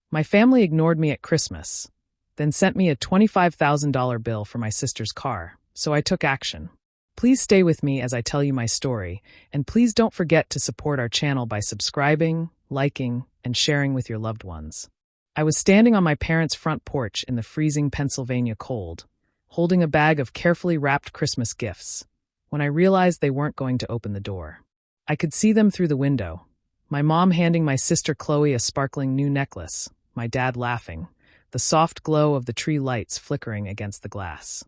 My family ignored me at Christmas, then sent me a $25,000 bill for my sister's car, so I took action. Please stay with me as I tell you my story, and please don't forget to support our channel by subscribing, liking, and sharing with your loved ones. I was standing on my parents' front porch in the freezing Pennsylvania cold, holding a bag of carefully wrapped Christmas gifts, when I realized they weren't going to open the door. I could see them through the window, my mom handing my sister Chloe a sparkling new necklace, my dad laughing, the soft glow of the tree lights flickering against the glass.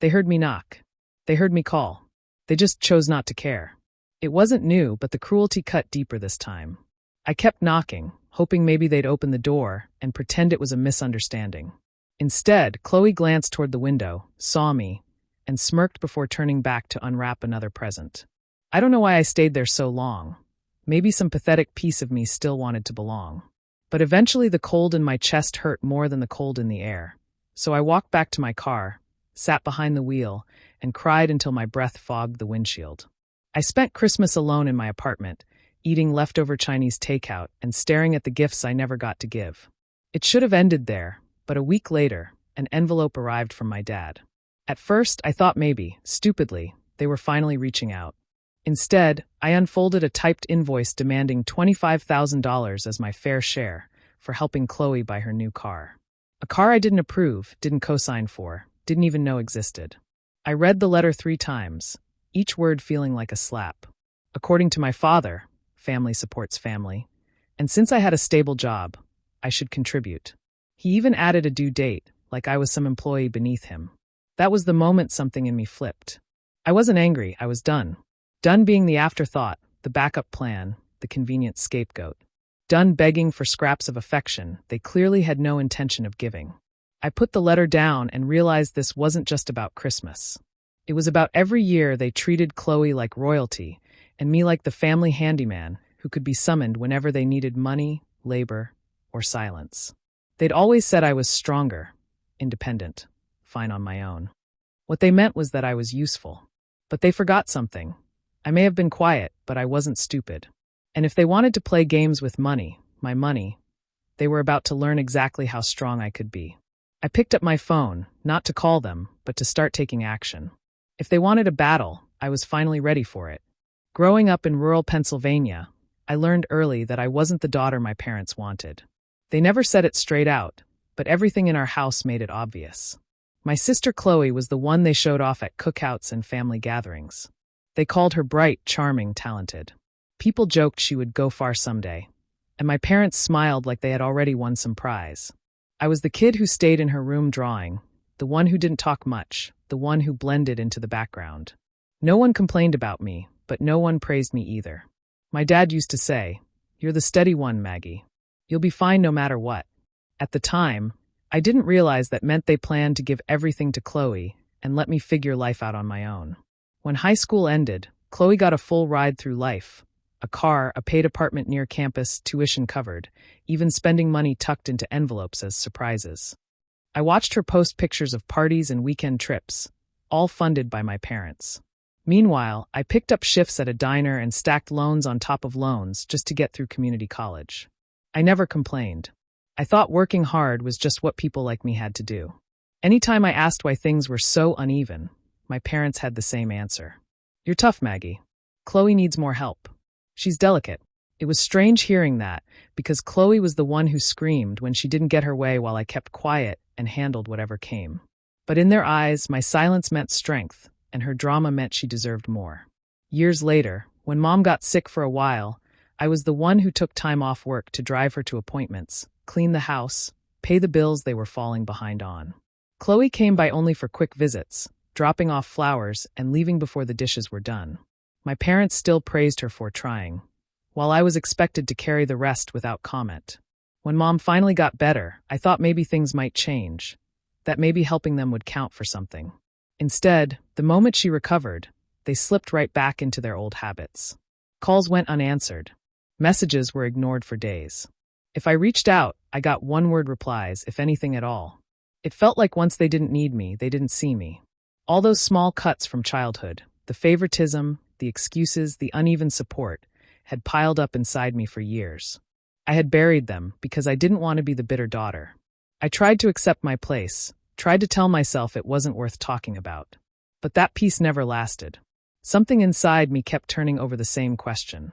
They heard me knock. They heard me call. They just chose not to care. It wasn't new, but the cruelty cut deeper this time. I kept knocking, hoping maybe they'd open the door and pretend it was a misunderstanding. Instead, Chloe glanced toward the window, saw me, and smirked before turning back to unwrap another present. I don't know why I stayed there so long. Maybe some pathetic piece of me still wanted to belong. But eventually the cold in my chest hurt more than the cold in the air. So I walked back to my car, sat behind the wheel, and cried until my breath fogged the windshield. I spent Christmas alone in my apartment, eating leftover Chinese takeout and staring at the gifts I never got to give. It should have ended there, but a week later, an envelope arrived from my dad. At first, I thought maybe, stupidly, they were finally reaching out. Instead, I unfolded a typed invoice demanding $25,000 as my fair share for helping Chloe buy her new car. A car I didn't approve, didn't co-sign for, didn't even know existed. I read the letter 3 times, each word feeling like a slap. According to my father, family supports family, and since I had a stable job, I should contribute. He even added a due date, like I was some employee beneath him. That was the moment something in me flipped. I wasn't angry, I was done. Done being the afterthought, the backup plan, the convenient scapegoat. Done begging for scraps of affection they clearly had no intention of giving. I put the letter down and realized this wasn't just about Christmas. It was about every year they treated Chloe like royalty and me like the family handyman who could be summoned whenever they needed money, labor, or silence. They'd always said I was stronger, independent, fine on my own. What they meant was that I was useful. But they forgot something. I may have been quiet, but I wasn't stupid. And if they wanted to play games with money, my money, they were about to learn exactly how strong I could be. I picked up my phone, not to call them, but to start taking action. If they wanted a battle, I was finally ready for it. Growing up in rural Pennsylvania, I learned early that I wasn't the daughter my parents wanted. They never said it straight out, but everything in our house made it obvious. My sister Chloe was the one they showed off at cookouts and family gatherings. They called her bright, charming, talented. People joked she would go far someday, and my parents smiled like they had already won some prize. I was the kid who stayed in her room drawing, the one who didn't talk much, the one who blended into the background. No one complained about me, but no one praised me either. My dad used to say, "You're the steady one, Maggie. You'll be fine no matter what." At the time, I didn't realize that meant they planned to give everything to Chloe and let me figure life out on my own. When high school ended, Chloe got a full ride through life. A car, a paid apartment near campus, tuition covered, even spending money tucked into envelopes as surprises. I watched her post pictures of parties and weekend trips, all funded by my parents. Meanwhile, I picked up shifts at a diner and stacked loans on top of loans just to get through community college. I never complained. I thought working hard was just what people like me had to do. Anytime I asked why things were so uneven, my parents had the same answer. "You're tough, Maggie. Chloe needs more help. She's delicate." It was strange hearing that, because Chloe was the one who screamed when she didn't get her way while I kept quiet and handled whatever came. But in their eyes, my silence meant strength, and her drama meant she deserved more. Years later, when Mom got sick for a while, I was the one who took time off work to drive her to appointments, clean the house, pay the bills they were falling behind on. Chloe came by only for quick visits, dropping off flowers and leaving before the dishes were done. My parents still praised her for trying, while I was expected to carry the rest without comment. When Mom finally got better, I thought maybe things might change, that maybe helping them would count for something. Instead, the moment she recovered, they slipped right back into their old habits. Calls went unanswered. Messages were ignored for days. If I reached out, I got one-word replies, if anything at all. It felt like once they didn't need me, they didn't see me. All those small cuts from childhood, the favoritism, the excuses, the uneven support, had piled up inside me for years. I had buried them because I didn't want to be the bitter daughter. I tried to accept my place, tried to tell myself it wasn't worth talking about. But that peace never lasted. Something inside me kept turning over the same question.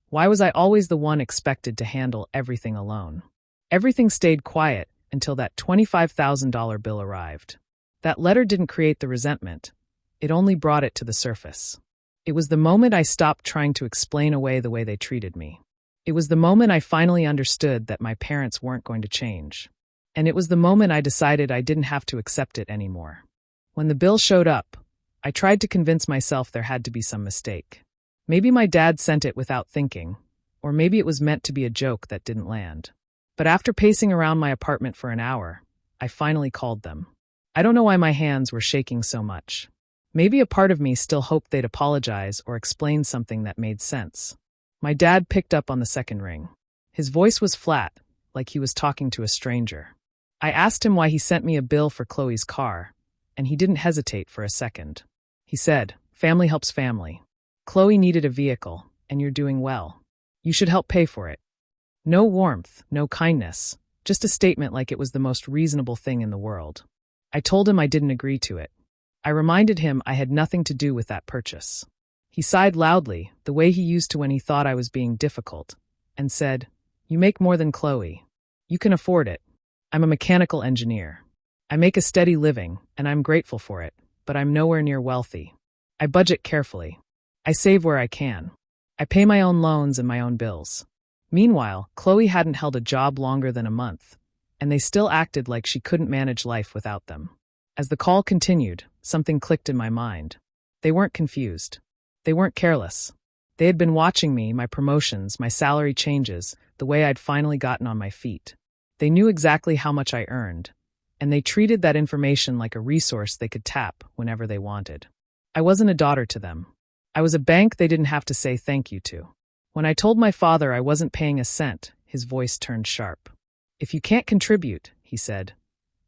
Why was I always the one expected to handle everything alone? Everything stayed quiet until that $25,000 bill arrived. That letter didn't create the resentment. It only brought it to the surface. It was the moment I stopped trying to explain away the way they treated me. It was the moment I finally understood that my parents weren't going to change. And it was the moment I decided I didn't have to accept it anymore. When the bill showed up, I tried to convince myself there had to be some mistake. Maybe my dad sent it without thinking, or maybe it was meant to be a joke that didn't land. But after pacing around my apartment for an hour, I finally called them. I don't know why my hands were shaking so much. Maybe a part of me still hoped they'd apologize or explain something that made sense. My dad picked up on the second ring. His voice was flat, like he was talking to a stranger. I asked him why he sent me a bill for Chloe's car, and he didn't hesitate for a second. He said, "Family helps family. Chloe needed a vehicle, and you're doing well. You should help pay for it." No warmth, no kindness, just a statement like it was the most reasonable thing in the world. I told him I didn't agree to it. I reminded him I had nothing to do with that purchase. He sighed loudly, the way he used to when he thought I was being difficult, and said, "You make more than Chloe. You can afford it. I'm a mechanical engineer. I make a steady living, and I'm grateful for it, but I'm nowhere near wealthy. I budget carefully. I save where I can. I pay my own loans and my own bills." Meanwhile, Chloe hadn't held a job longer than a month, and they still acted like she couldn't manage life without them. As the call continued, something clicked in my mind. They weren't confused. They weren't careless. They had been watching me, my promotions, my salary changes, the way I'd finally gotten on my feet. They knew exactly how much I earned, and they treated that information like a resource they could tap whenever they wanted. I wasn't a daughter to them. I was a bank they didn't have to say thank you to. When I told my father I wasn't paying a cent, his voice turned sharp. "If you can't contribute," he said,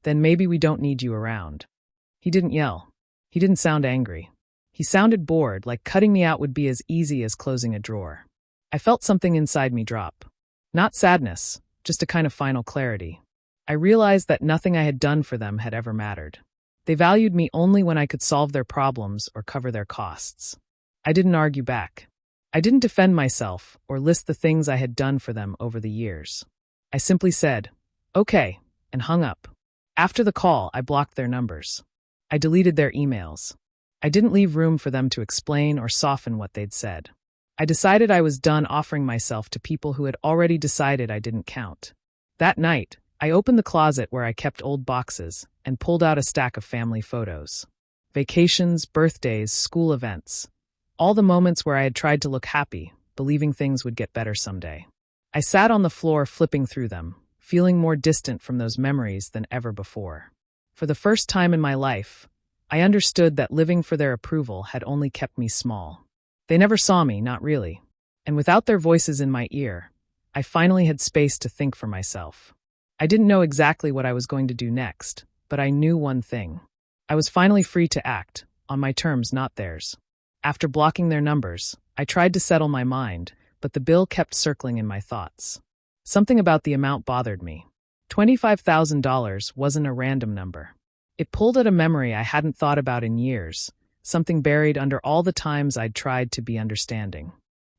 "then maybe we don't need you around." He didn't yell. He didn't sound angry. He sounded bored, like cutting me out would be as easy as closing a drawer. I felt something inside me drop. Not sadness, just a kind of final clarity. I realized that nothing I had done for them had ever mattered. They valued me only when I could solve their problems or cover their costs. I didn't argue back. I didn't defend myself or list the things I had done for them over the years. I simply said, "Okay," and hung up. After the call, I blocked their numbers. I deleted their emails. I didn't leave room for them to explain or soften what they'd said. I decided I was done offering myself to people who had already decided I didn't count. That night, I opened the closet where I kept old boxes and pulled out a stack of family photos. Vacations, birthdays, school events. All the moments where I had tried to look happy, believing things would get better someday. I sat on the floor flipping through them, feeling more distant from those memories than ever before. For the first time in my life, I understood that living for their approval had only kept me small. They never saw me, not really. And without their voices in my ear, I finally had space to think for myself. I didn't know exactly what I was going to do next, but I knew one thing. I was finally free to act, on my terms, not theirs. After blocking their numbers, I tried to settle my mind, but the bill kept circling in my thoughts. Something about the amount bothered me. $25,000 wasn't a random number. It pulled at a memory I hadn't thought about in years, something buried under all the times I'd tried to be understanding.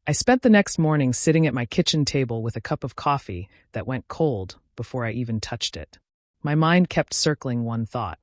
I spent the next morning sitting at my kitchen table with a cup of coffee that went cold before I even touched it. My mind kept circling one thought.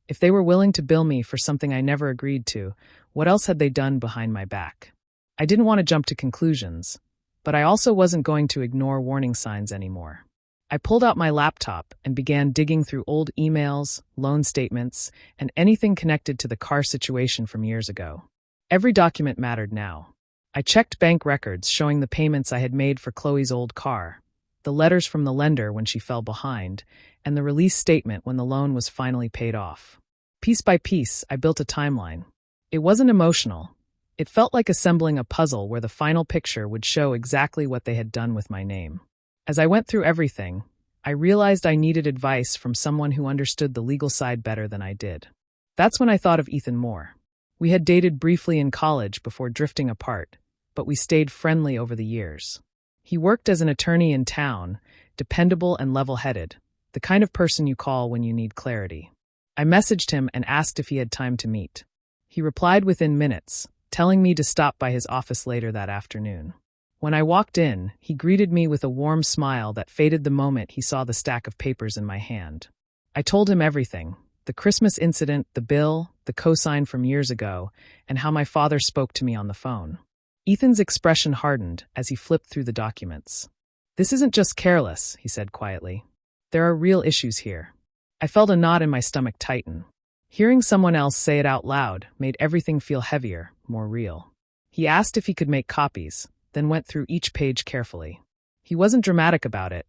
If they were willing to bill me for something I never agreed to, what else had they done behind my back? I didn't want to jump to conclusions, but I also wasn't going to ignore warning signs anymore. I pulled out my laptop and began digging through old emails, loan statements, and anything connected to the car situation from years ago. Every document mattered now. I checked bank records showing the payments I had made for Chloe's old car, the letters from the lender when she fell behind, and the release statement when the loan was finally paid off. Piece by piece, I built a timeline. It wasn't emotional. It felt like assembling a puzzle where the final picture would show exactly what they had done with my name. As I went through everything, I realized I needed advice from someone who understood the legal side better than I did. That's when I thought of Ethan Moore. We had dated briefly in college before drifting apart, but we stayed friendly over the years. He worked as an attorney in town, dependable and level-headed, the kind of person you call when you need clarity. I messaged him and asked if he had time to meet. He replied within minutes, telling me to stop by his office later that afternoon. When I walked in, he greeted me with a warm smile that faded the moment he saw the stack of papers in my hand. I told him everything: the Christmas incident, the bill, the cosign from years ago, and how my father spoke to me on the phone. Ethan's expression hardened as he flipped through the documents. "This isn't just careless," he said quietly. "There are real issues here." I felt a knot in my stomach tighten. Hearing someone else say it out loud made everything feel heavier, more real. He asked if he could make copies, then went through each page carefully. He wasn't dramatic about it,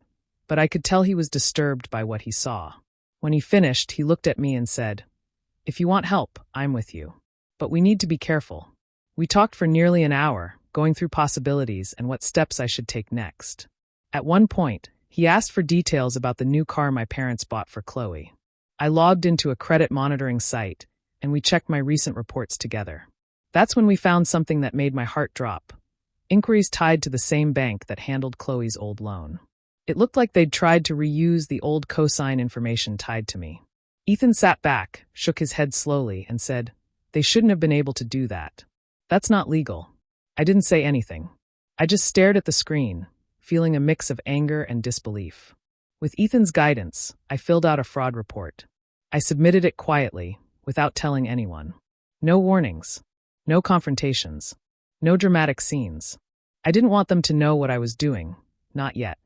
but I could tell he was disturbed by what he saw. When he finished, he looked at me and said, "If you want help, I'm with you. But we need to be careful." We talked for nearly an hour, going through possibilities and what steps I should take next. At one point, he asked for details about the new car my parents bought for Chloe. I logged into a credit monitoring site, and we checked my recent reports together. That's when we found something that made my heart drop. Inquiries tied to the same bank that handled Chloe's old loan. It looked like they'd tried to reuse the old cosign information tied to me. Ethan sat back, shook his head slowly, and said, "They shouldn't have been able to do that. That's not legal." I didn't say anything. I just stared at the screen, feeling a mix of anger and disbelief. With Ethan's guidance, I filled out a fraud report. I submitted it quietly, without telling anyone. No warnings. No confrontations. No dramatic scenes. I didn't want them to know what I was doing, not yet.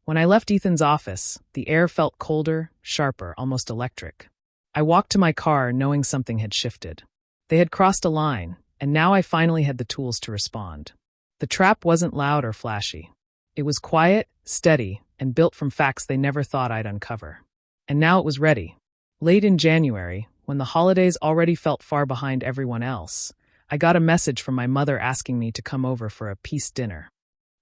When I left Ethan's office, the air felt colder, sharper, almost electric. I walked to my car knowing something had shifted. They had crossed a line, and now I finally had the tools to respond. The trap wasn't loud or flashy. It was quiet, steady, and built from facts they never thought I'd uncover. And now it was ready. Late in January, when the holidays already felt far behind everyone else, I got a message from my mother asking me to come over for a peace dinner.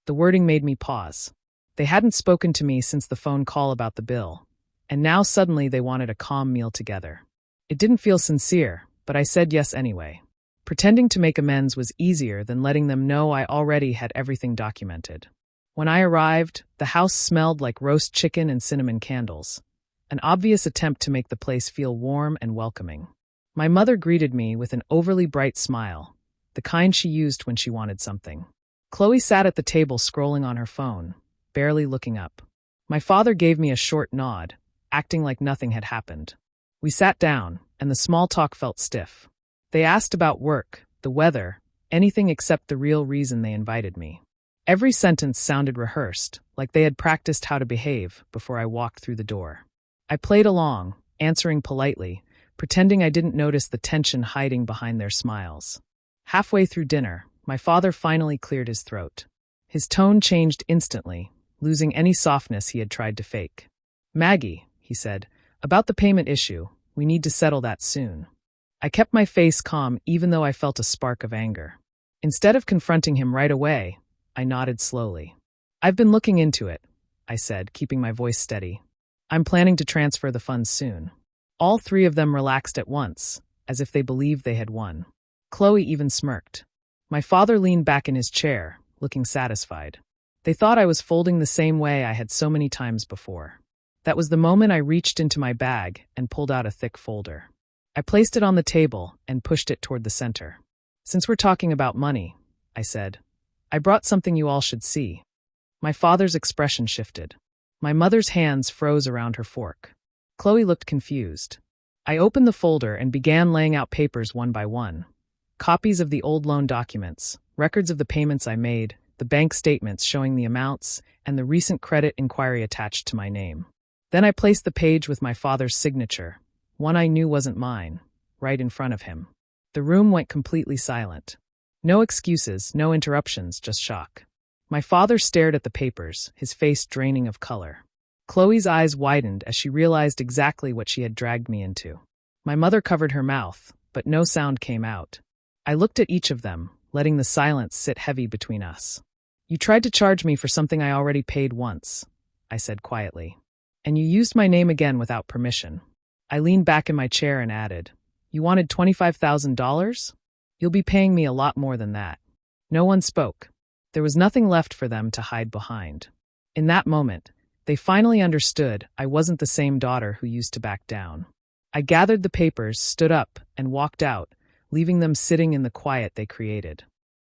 The wording made me pause. They hadn't spoken to me since the phone call about the bill, and now suddenly they wanted a calm meal together. It didn't feel sincere, but I said yes anyway. Pretending to make amends was easier than letting them know I already had everything documented. When I arrived, the house smelled like roast chicken and cinnamon candles, an obvious attempt to make the place feel warm and welcoming. My mother greeted me with an overly bright smile, the kind she used when she wanted something. Chloe sat at the table scrolling on her phone, barely looking up. My father gave me a short nod, acting like nothing had happened. We sat down, and the small talk felt stiff. They asked about work, the weather, anything except the real reason they invited me. Every sentence sounded rehearsed, like they had practiced how to behave before I walked through the door. I played along, answering politely, pretending I didn't notice the tension hiding behind their smiles. Halfway through dinner, my father finally cleared his throat. His tone changed instantly, losing any softness he had tried to fake. "Maggie," he said, "about the payment issue, we need to settle that soon." I kept my face calm even though I felt a spark of anger. Instead of confronting him right away, I nodded slowly. "I've been looking into it," I said, keeping my voice steady. "I'm planning to transfer the funds soon." All three of them relaxed at once, as if they believed they had won. Chloe even smirked. My father leaned back in his chair, looking satisfied. They thought I was folding the same way I had so many times before. That was the moment I reached into my bag and pulled out a thick folder. I placed it on the table and pushed it toward the center. "Since we're talking about money," I said, "I brought something you all should see." My father's expression shifted. My mother's hands froze around her fork. Chloe looked confused. I opened the folder and began laying out papers one by one. Copies of the old loan documents, records of the payments I made, the bank statements showing the amounts, and the recent credit inquiry attached to my name. Then I placed the page with my father's signature, one I knew wasn't mine, right in front of him. The room went completely silent. No excuses, no interruptions, just shock. My father stared at the papers, his face draining of color. Chloe's eyes widened as she realized exactly what she had dragged me into. My mother covered her mouth, but no sound came out. I looked at each of them, letting the silence sit heavy between us. "You tried to charge me for something I already paid once," I said quietly. "And you used my name again without permission." I leaned back in my chair and added, "You wanted $25,000? You'll be paying me a lot more than that." No one spoke. There was nothing left for them to hide behind. In that moment, they finally understood I wasn't the same daughter who used to back down. I gathered the papers, stood up, and walked out, leaving them sitting in the quiet they created.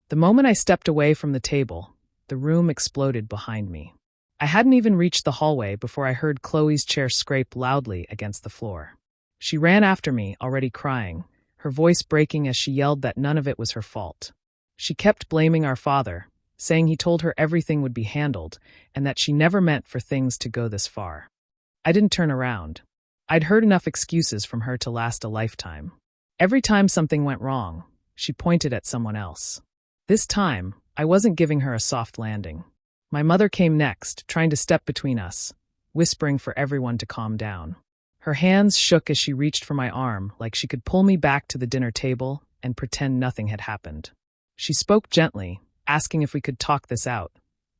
The moment I stepped away from the table, the room exploded behind me. I hadn't even reached the hallway before I heard Chloe's chair scrape loudly against the floor. She ran after me, already crying, her voice breaking as she yelled that none of it was her fault. She kept blaming our father, saying he told her everything would be handled and that she never meant for things to go this far. I didn't turn around. I'd heard enough excuses from her to last a lifetime. Every time something went wrong, she pointed at someone else. This time, I wasn't giving her a soft landing. My mother came next, trying to step between us, whispering for everyone to calm down. Her hands shook as she reached for my arm, like she could pull me back to the dinner table and pretend nothing had happened. She spoke gently, asking if we could talk this out,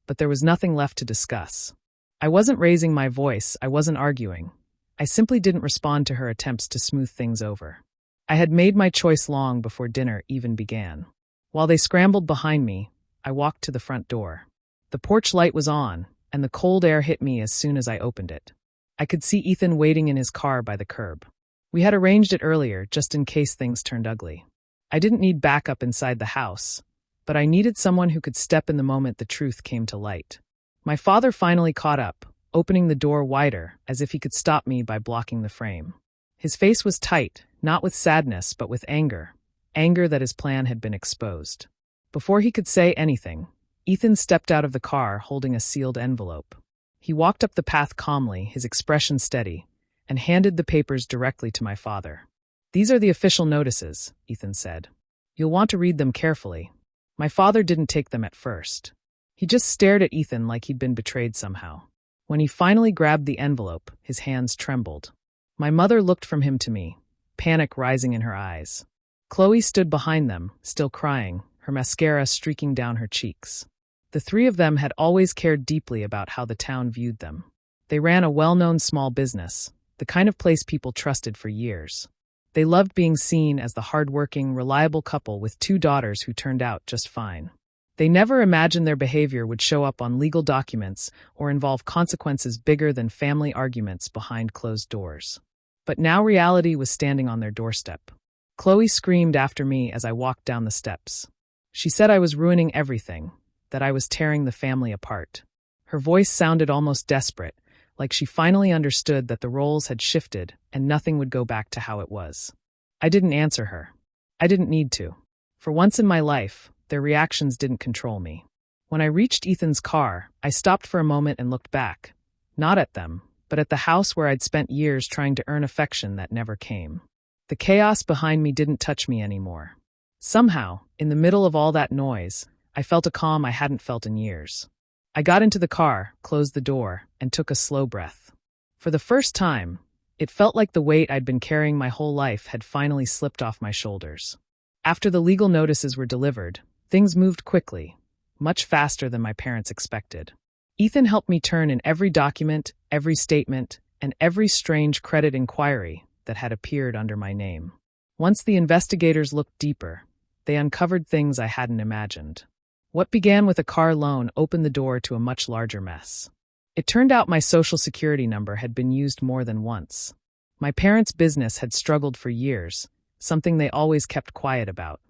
but there was nothing left to discuss. I wasn't raising my voice, I wasn't arguing. I simply didn't respond to her attempts to smooth things over. I had made my choice long before dinner even began. While they scrambled behind me, I walked to the front door. The porch light was on, and the cold air hit me as soon as I opened it. I could see Ethan waiting in his car by the curb. We had arranged it earlier, just in case things turned ugly. I didn't need backup inside the house, but I needed someone who could step in the moment the truth came to light. My father finally caught up, opening the door wider, as if he could stop me by blocking the frame. His face was tight, not with sadness, but with anger. Anger that his plan had been exposed. Before he could say anything, Ethan stepped out of the car holding a sealed envelope. He walked up the path calmly, his expression steady, and handed the papers directly to my father. "These are the official notices," Ethan said. "You'll want to read them carefully." My father didn't take them at first. He just stared at Ethan like he'd been betrayed somehow. When he finally grabbed the envelope, his hands trembled. My mother looked from him to me, panic rising in her eyes. Chloe stood behind them, still crying, her mascara streaking down her cheeks. The three of them had always cared deeply about how the town viewed them. They ran a well-known small business, the kind of place people trusted for years. They loved being seen as the hard-working, reliable couple with two daughters who turned out just fine. They never imagined their behavior would show up on legal documents or involve consequences bigger than family arguments behind closed doors. But now reality was standing on their doorstep. Chloe screamed after me as I walked down the steps. She said I was ruining everything, that I was tearing the family apart. Her voice sounded almost desperate, like she finally understood that the roles had shifted and nothing would go back to how it was. I didn't answer her. I didn't need to. For once in my life, their reactions didn't control me. When I reached Ethan's car, I stopped for a moment and looked back. Not at them, but at the house where I'd spent years trying to earn affection that never came. The chaos behind me didn't touch me anymore. Somehow, in the middle of all that noise, I felt a calm I hadn't felt in years. I got into the car, closed the door, and took a slow breath. For the first time, it felt like the weight I'd been carrying my whole life had finally slipped off my shoulders. After the legal notices were delivered, things moved quickly, much faster than my parents expected. Ethan helped me turn in every document, every statement, and every strange credit inquiry that had appeared under my name. Once the investigators looked deeper, they uncovered things I hadn't imagined. What began with a car loan opened the door to a much larger mess. It turned out my social security number had been used more than once. My parents' business had struggled for years, something they always kept quiet about.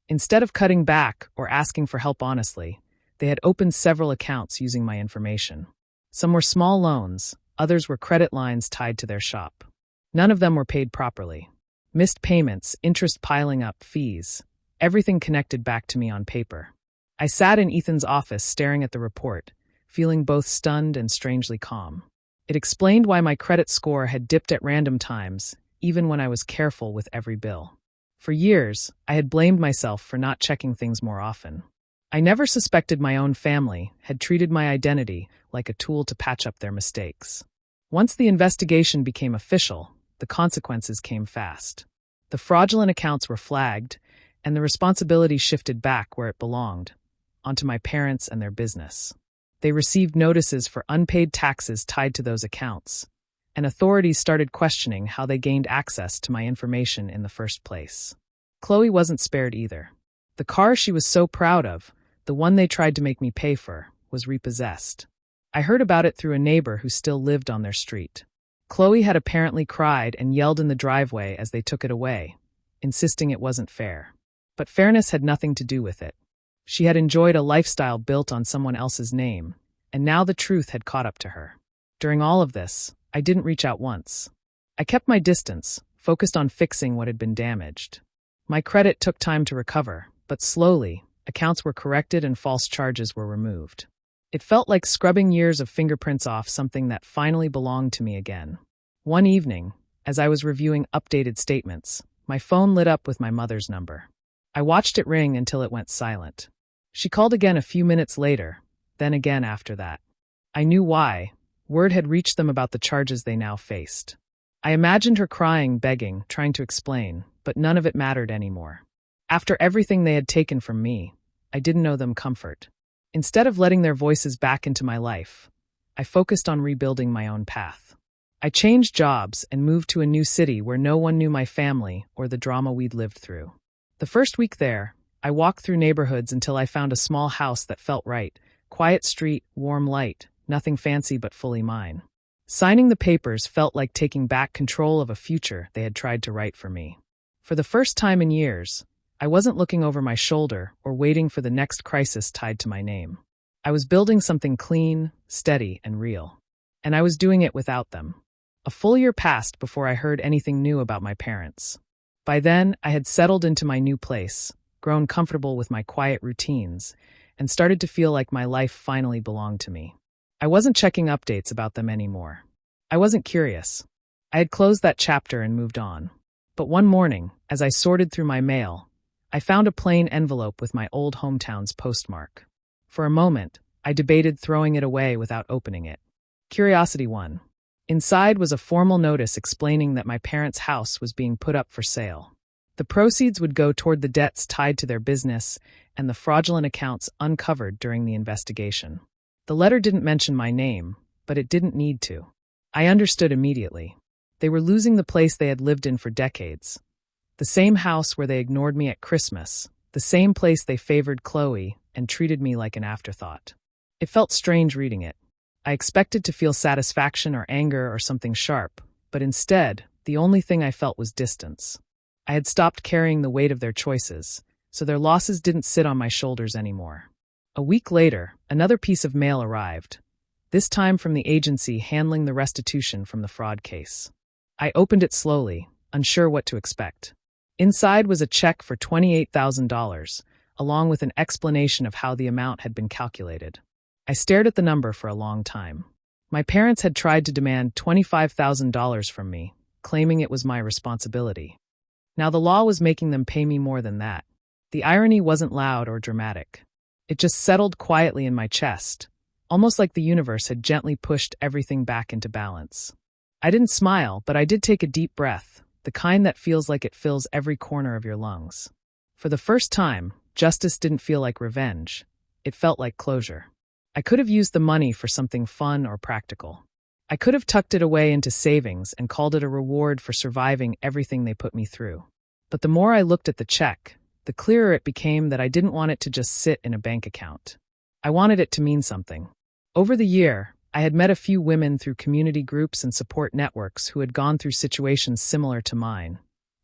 Instead of cutting back or asking for help honestly, they had opened several accounts using my information. Some were small loans, others were credit lines tied to their shop. None of them were paid properly. Missed payments, interest piling up, fees, everything connected back to me on paper. I sat in Ethan's office staring at the report, feeling both stunned and strangely calm. It explained why my credit score had dipped at random times, even when I was careful with every bill. For years, I had blamed myself for not checking things more often. I never suspected my own family had treated my identity like a tool to patch up their mistakes. Once the investigation became official, the consequences came fast. The fraudulent accounts were flagged, and the responsibility shifted back where it belonged, onto my parents and their business. They received notices for unpaid taxes tied to those accounts, and authorities started questioning how they gained access to my information in the first place. Chloe wasn't spared either. The car she was so proud of, the one they tried to make me pay for, was repossessed. I heard about it through a neighbor who still lived on their street. Chloe had apparently cried and yelled in the driveway as they took it away, insisting it wasn't fair. But fairness had nothing to do with it. She had enjoyed a lifestyle built on someone else's name, and now the truth had caught up to her. During all of this, I didn't reach out once. I kept my distance, focused on fixing what had been damaged. My credit took time to recover, but slowly, accounts were corrected and false charges were removed. It felt like scrubbing years of fingerprints off something that finally belonged to me again. One evening, as I was reviewing updated statements, my phone lit up with my mother's number. I watched it ring until it went silent. She called again a few minutes later, then again after that. I knew why. Word had reached them about the charges they now faced. I imagined her crying, begging, trying to explain, but none of it mattered anymore. After everything they had taken from me, I didn't know them comfort. Instead of letting their voices back into my life, I focused on rebuilding my own path. I changed jobs and moved to a new city where no one knew my family or the drama we'd lived through. The first week there, I walked through neighborhoods until I found a small house that felt right. Quiet street, warm light, nothing fancy but fully mine. Signing the papers felt like taking back control of a future they had tried to write for me. For the first time in years, I wasn't looking over my shoulder or waiting for the next crisis tied to my name. I was building something clean, steady, and real. And I was doing it without them. A full year passed before I heard anything new about my parents. By then, I had settled into my new place, grown comfortable with my quiet routines, and started to feel like my life finally belonged to me. I wasn't checking updates about them anymore. I wasn't curious. I had closed that chapter and moved on. But one morning, as I sorted through my mail, I found a plain envelope with my old hometown's postmark. For a moment, I debated throwing it away without opening it. Curiosity won. Inside was a formal notice explaining that my parents' house was being put up for sale. The proceeds would go toward the debts tied to their business and the fraudulent accounts uncovered during the investigation. The letter didn't mention my name, but it didn't need to. I understood immediately. They were losing the place they had lived in for decades. The same house where they ignored me at Christmas, the same place they favored Chloe and treated me like an afterthought. It felt strange reading it. I expected to feel satisfaction or anger or something sharp, but instead, the only thing I felt was distance. I had stopped carrying the weight of their choices, so their losses didn't sit on my shoulders anymore. A week later, another piece of mail arrived, this time from the agency handling the restitution from the fraud case. I opened it slowly, unsure what to expect. Inside was a check for $28,000, along with an explanation of how the amount had been calculated. I stared at the number for a long time. My parents had tried to demand $25,000 from me, claiming it was my responsibility. Now the law was making them pay me more than that. The irony wasn't loud or dramatic. It just settled quietly in my chest, almost like the universe had gently pushed everything back into balance. I didn't smile, but I did take a deep breath, the kind that feels like it fills every corner of your lungs. For the first time, justice didn't feel like revenge. It felt like closure. I could have used the money for something fun or practical. I could have tucked it away into savings and called it a reward for surviving everything they put me through. But the more I looked at the check, the clearer it became that I didn't want it to just sit in a bank account. I wanted it to mean something. Over the year, I had met a few women through community groups and support networks who had gone through situations similar to mine.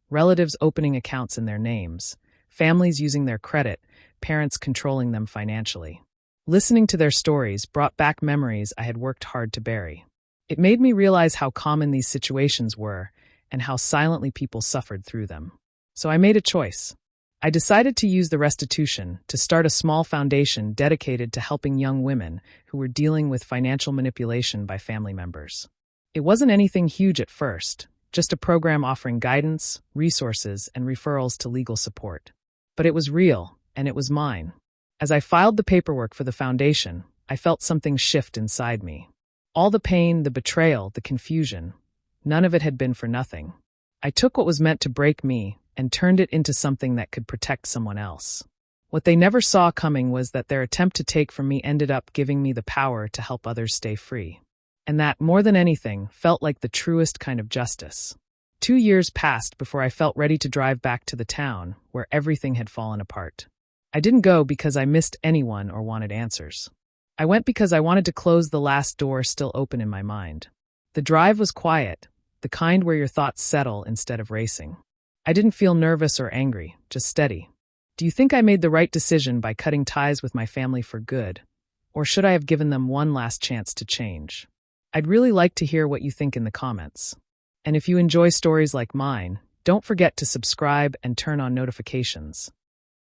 Relatives opening accounts in their names, families using their credit, parents controlling them financially. Listening to their stories brought back memories I had worked hard to bury. It made me realize how common these situations were and how silently people suffered through them. So I made a choice. I decided to use the restitution to start a small foundation dedicated to helping young women who were dealing with financial manipulation by family members. It wasn't anything huge at first, just a program offering guidance, resources, and referrals to legal support. But it was real, and it was mine. As I filed the paperwork for the foundation, I felt something shift inside me. All the pain, the betrayal, the confusion, none of it had been for nothing. I took what was meant to break me and turned it into something that could protect someone else. What they never saw coming was that their attempt to take from me ended up giving me the power to help others stay free. And that, more than anything, felt like the truest kind of justice. 2 years passed before I felt ready to drive back to the town where everything had fallen apart. I didn't go because I missed anyone or wanted answers. I went because I wanted to close the last door still open in my mind. The drive was quiet, the kind where your thoughts settle instead of racing. I didn't feel nervous or angry, just steady. Do you think I made the right decision by cutting ties with my family for good? Or should I have given them one last chance to change? I'd really like to hear what you think in the comments. And if you enjoy stories like mine, don't forget to subscribe and turn on notifications.